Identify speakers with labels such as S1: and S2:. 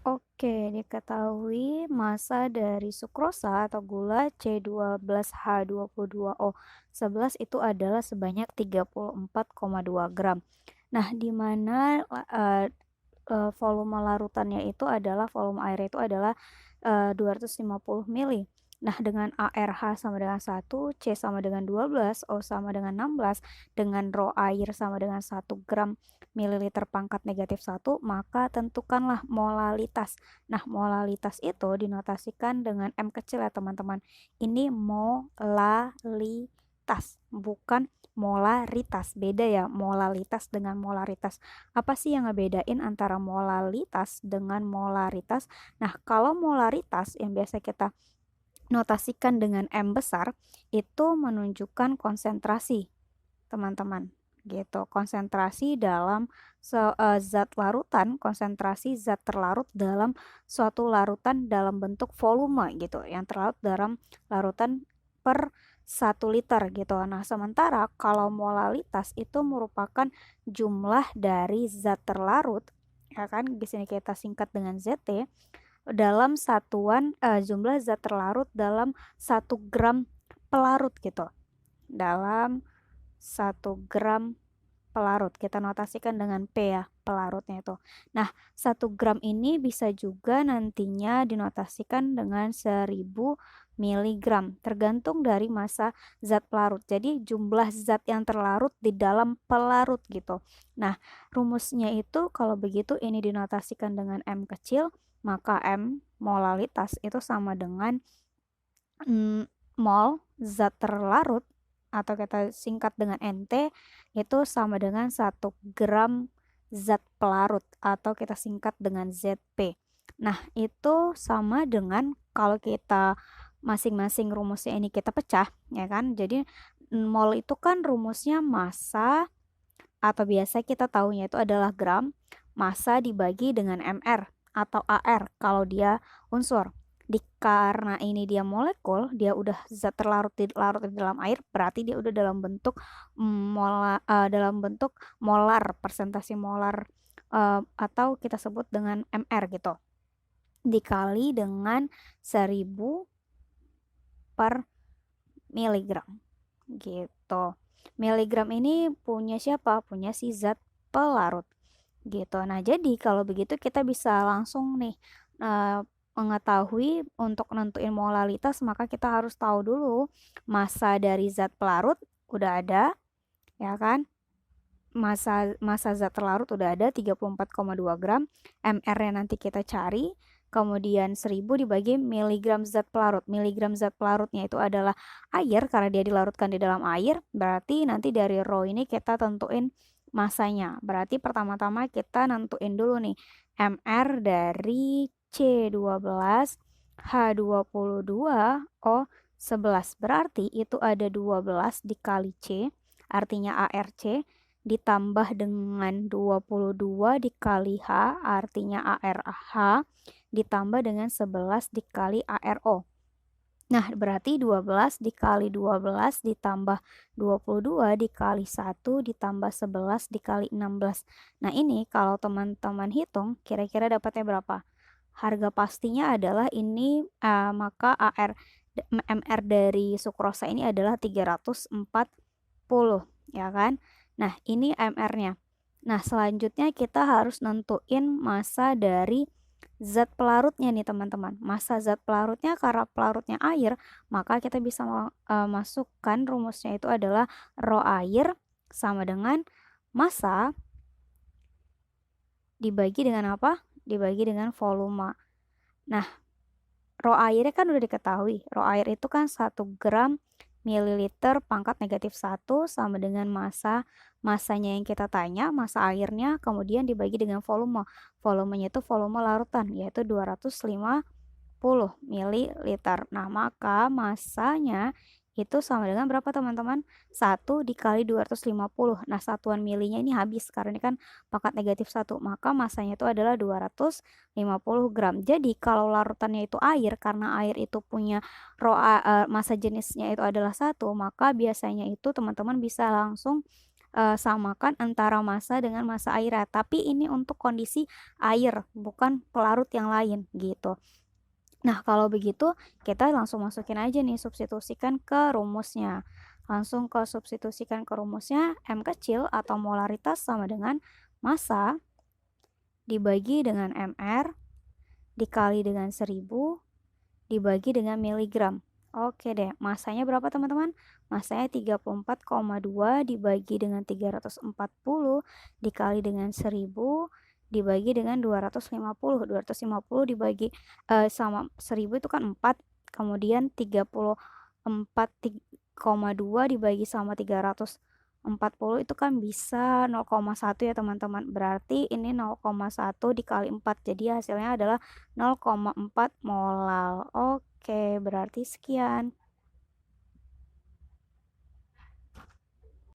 S1: Oke, diketahui massa dari sukrosa atau gula C12H22O11 itu adalah sebanyak 34,2 gram. Nah, di mana volume larutannya itu adalah volume airnya itu adalah 250 mili. Nah, dengan ARH sama dengan 1, C sama dengan 12, O sama dengan 16, dengan rho air sama dengan 1 gram mililiter pangkat negatif 1, maka tentukanlah molalitas. Nah, molalitas itu dinotasikan dengan M kecil ya teman-teman. Ini molalitas, bukan molaritas. Beda ya, molalitas dengan molaritas. Apa sih yang ngebedain antara molalitas dengan molaritas? Nah, kalau molaritas yang biasa kita notasikan dengan M besar, itu menunjukkan konsentrasi, teman-teman. Gitu, konsentrasi dalam zat larutan, konsentrasi zat terlarut dalam suatu larutan dalam bentuk volume gitu, yang terlarut dalam larutan per 1 liter gitu. Nah, sementara kalau molalitas itu merupakan jumlah dari zat terlarut, ya kan? Di sini kita singkat dengan ZT dalam satuan jumlah zat terlarut dalam 1 gram pelarut gitu. Dalam 1 gram pelarut. Kita notasikan dengan P ya, pelarutnya itu. Nah, 1 gram ini bisa juga nantinya dinotasikan dengan 1000 miligram, tergantung dari massa zat pelarut. Jadi, jumlah zat yang terlarut di dalam pelarut gitu. Nah, rumusnya itu kalau begitu ini dinotasikan dengan M kecil, maka M molalitas itu sama dengan mol zat terlarut atau kita singkat dengan NT itu sama dengan 1 gram zat pelarut atau kita singkat dengan ZP. Nah, itu sama dengan kalau kita masing-masing rumusnya ini kita pecah, ya kan? Jadi mol itu kan rumusnya massa atau biasa kita tahunya itu adalah gram, massa dibagi dengan mR atau AR kalau dia unsur. Karena ini dia molekul, dia udah zat larut di dalam air, berarti dia udah dalam bentuk dalam bentuk molar, persentase molar atau kita sebut dengan mR gitu. Dikali dengan 1000 per miligram gitu. Miligram ini punya siapa? Punya si zat pelarut gitu. Nah, jadi kalau begitu kita bisa langsung nih mengetahui untuk nentuin molalitas, maka kita harus tahu dulu massa dari zat pelarut udah ada, ya kan? Massa zat terlarut udah ada 34,2 gram, mR-nya nanti kita cari, kemudian 1000 dibagi miligram zat pelarut. Miligram zat pelarutnya itu adalah air, karena dia dilarutkan di dalam air, berarti nanti dari rho ini kita tentuin masanya. Berarti pertama-tama kita nentuin dulu nih, mR dari C12 H22O11. Berarti itu ada 12 dikali C, artinya ARC, ditambah dengan 22 dikali H, artinya ARH, ditambah dengan 11 dikali ARO. Nah, berarti 12 dikali 12 ditambah 22 dikali 1 ditambah 11 dikali 16. Nah, ini kalau teman-teman hitung, kira-kira dapatnya berapa? Harga pastinya adalah ini, maka MR dari sukrosa ini adalah 340, ya kan? Nah, ini MR-nya. Nah, selanjutnya kita harus nentuin massa dari zat pelarutnya nih teman-teman. Massa zat pelarutnya karena pelarutnya air, maka kita bisa masukkan rumusnya itu adalah rho air sama dengan massa dibagi dengan apa? Dibagi dengan volume. Nah, rho airnya kan udah diketahui. Rho air itu kan 1 gram mililiter pangkat negatif 1 sama dengan massanya yang kita tanya, massa airnya, kemudian dibagi dengan volume. Volumenya itu volume larutan, yaitu 250 mililiter. Nah, maka massanya itu sama dengan berapa teman-teman? 1 dikali 250. Nah, satuan milinya ini habis karena ini kan pangkat negatif 1. Maka massanya itu adalah 250 gram. Jadi, kalau larutannya itu air, karena air itu punya massa jenisnya itu adalah 1, maka biasanya itu teman-teman bisa langsung samakan antara massa dengan massa airnya, tapi ini untuk kondisi air, bukan pelarut yang lain, gitu. Nah, kalau begitu kita langsung masukin aja nih, substitusikan ke rumusnya. Langsung ke substitusikan ke rumusnya, M kecil atau molaritas sama dengan massa dibagi dengan mR dikali dengan 1000 dibagi dengan miligram. Oke deh, massanya berapa teman-teman? Massanya 34,2 dibagi dengan 340 dikali dengan 1000 dibagi dengan 250. 250 dibagi sama 1000 itu kan 4, kemudian 34,2 dibagi sama 340 itu kan bisa 0,1 ya teman-teman. Berarti ini 0,1 dikali 4. Jadi hasilnya adalah 0,4 molal. Oke, berarti sekian.